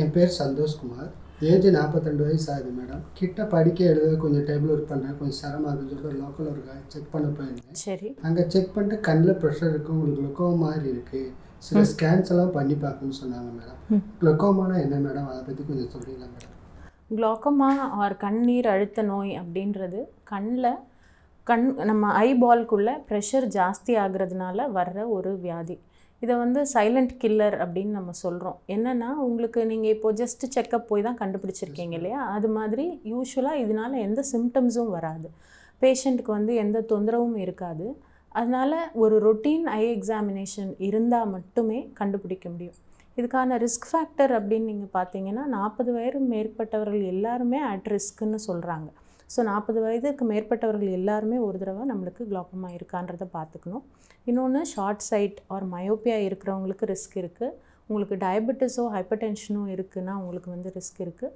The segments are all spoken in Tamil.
என் பேர் சந்தோஷ்குமார். ஏஜ் 42 வயசு ஆகுது மேடம். கிட்ட படிக்க எழுத கொஞ்சம் டேபிள் ஒர்க் பண்ணேன். கொஞ்சம் சிரமம் இருக்குன்னு சொல்லிட்டு லோக்கல் ஒரு செக் பண்ண போயிருந்தேன். சரி. அங்கே செக் பண்ணிட்டு கண்ணில் ப்ரெஷர் இருக்குது, உங்களுக்கு லுக்கோமா மாதிரி இருக்குது, சில ஸ்கேன்ஸ் எல்லாம் பண்ணி பார்க்கணும்னு சொன்னாங்க மேடம். லுக்கோமானா என்ன மேடம், அதை பற்றி கொஞ்சம் சொல்கிறீங்களா மேடம்? குளோக்கோமா ஆர் கண்ணீர் அழுத்த நோய் அப்படின்றது நம்ம ஐபால்குள்ளே ப்ரெஷர் ஜாஸ்தி ஆகிறதுனால வர்ற ஒரு வியாதி. இதை சைலண்ட் கில்லர் அப்படின்னு நம்ம சொல்கிறோம். என்னென்னா, உங்களுக்கு நீங்கள் இப்போது ஜஸ்ட் செக்கப் போய் தான் கண்டுபிடிச்சிருக்கீங்க இல்லையா, அது மாதிரி யூஸ்வலாக இதனால் எந்த சிம்டம்ஸும் வராது, பேஷண்ட்டுக்கு எந்த தொந்தரவும் இருக்காது. அதனால் ஒரு ரொட்டீன் ஐ எக்ஸாமினேஷன் இருந்தால் மட்டுமே கண்டுபிடிக்க முடியும். இதுக்கான ரிஸ்க் ஃபேக்டர் அப்படின்னு நீங்கள் பார்த்தீங்கன்னா, 40 வயது மேற்பட்டவர்கள் எல்லாருமே அட் ரிஸ்க்குன்னு சொல்கிறாங்க. ஸோ 40 வயதுக்கு மேற்பட்டவர்கள் எல்லாருமே ஒரு தடவை நம்மளுக்கு குளோக்கோமா இருக்கான்றதை பார்த்துக்கணும். இன்னொன்று, ஷார்ட் சைட் ஆர் மயோப்பியா இருக்கிறவங்களுக்கு ரிஸ்க் இருக்குது. உங்களுக்கு டயபெட்டிஸோ ஹைப்பர்டென்ஷனோ இருக்குன்னா உங்களுக்கு ரிஸ்க் இருக்குது.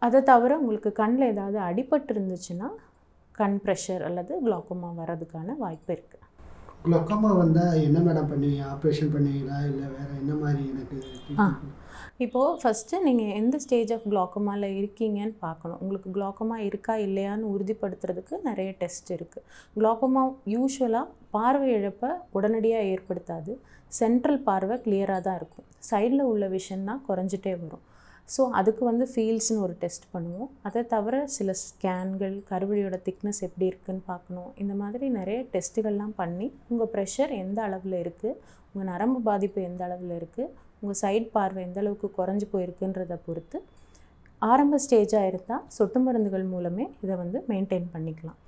அதை தவிர உங்களுக்கு கண்ணில் ஏதாவது அடிபட்டு இருந்துச்சுன்னா கண் ப்ரெஷர் அல்லது குளோக்கோமா வர்றதுக்கான வாய்ப்பு இருக்குது. குளோக்கோமா வந்தால் என்ன மேடம் பண்ணுவீங்க? ஆப்ரேஷன் பண்ணுவீங்களா இல்லை வேறு என்ன மாதிரி? எனக்கு இப்போது ஃபஸ்ட்டு நீங்கள் எந்த ஸ்டேஜ் ஆஃப் குளோக்கோமாவில் இருக்கீங்கன்னு பார்க்கணும். உங்களுக்கு குளோக்கோமா இருக்கா இல்லையான்னு உறுதிப்படுத்துறதுக்கு நிறைய டெஸ்ட் இருக்குது. குளோக்கோமா யூஸ்வலாக பார்வை இழப்பை உடனடியாக ஏற்படுத்தாது. சென்ட்ரல் பார்வை கிளியராக தான் இருக்கும். சைடில் உள்ள விஷன் தான் குறைஞ்சிட்டே வரும். ஸோ அதுக்கு ஃபீல்ட்ஸ்னு ஒரு டெஸ்ட் பண்ணுவோம். அதை தவிர சில ஸ்கேன்கள், கருவழியோட திக்னஸ் எப்படி இருக்குதுன்னு பார்க்கணும். இந்த மாதிரி நிறைய டெஸ்ட்டுகள்லாம் பண்ணி உங்கள் ப்ரெஷர் எந்த அளவில் இருக்குது, உங்கள் நரம்பு பாதிப்பு எந்த அளவில் இருக்குது, உங்கள் சைட் பார்வை எந்த அளவுக்கு குறைஞ்சி போயிருக்குன்றதை பொறுத்து ஆரம்ப ஸ்டேஜாக இருந்தால் சொட்டு மருந்துகள் மூலமே இதை மெயின்டைன் பண்ணிக்கலாம்.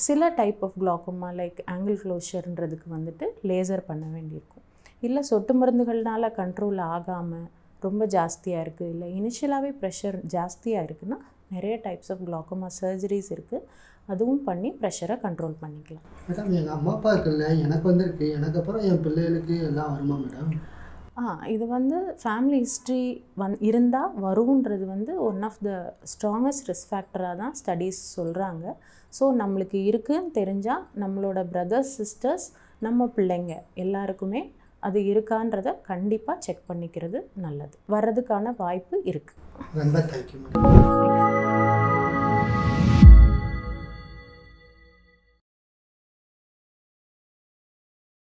சில type of glaucoma like angle க்ளோஷர்ன்றதுக்கு லேசர் பண்ண வேண்டியிருக்கும். இல்லை சொட்டு மருந்துகள்னால கண்ட்ரோல் ஆகாமல் ரொம்ப ஜாஸ்தியாக இருக்குது, இல்லை இனிஷியலாகவே ப்ரெஷர் ஜாஸ்தியாக இருக்குன்னா நிறைய டைப்ஸ் ஆஃப் குளோக்கோமா சர்ஜரிஸ் இருக்குது. அதுவும் பண்ணி ப்ரெஷரை கண்ட்ரோல் பண்ணிக்கலாம். மேடம், எங்கள் அம்மா அப்பாவுக்கு இல்லை, எனக்கு வந்திருக்கு. எனக்கு அப்புறம் என் பிள்ளைகளுக்கு எல்லாம் வருமா மேடம்? இது ஃபேமிலி ஹிஸ்ட்ரி இருந்தால் வருன்றது one of the strongest risk ஃபேக்டராக தான் ஸ்டடீஸ் சொல்கிறாங்க. ஸோ நம்மளுக்கு இருக்குதுன்னு தெரிஞ்சால் நம்மளோட பிரதர்ஸ், சிஸ்டர்ஸ், நம்ம பிள்ளைங்க எல்லாருக்குமே அது இருக்கான்றதை கண்டிப்பாக செக் பண்ணிக்கிறது நல்லது. வர்றதுக்கான வாய்ப்பு இருக்குது. ரொம்ப தேங்க்யூ மேடம்.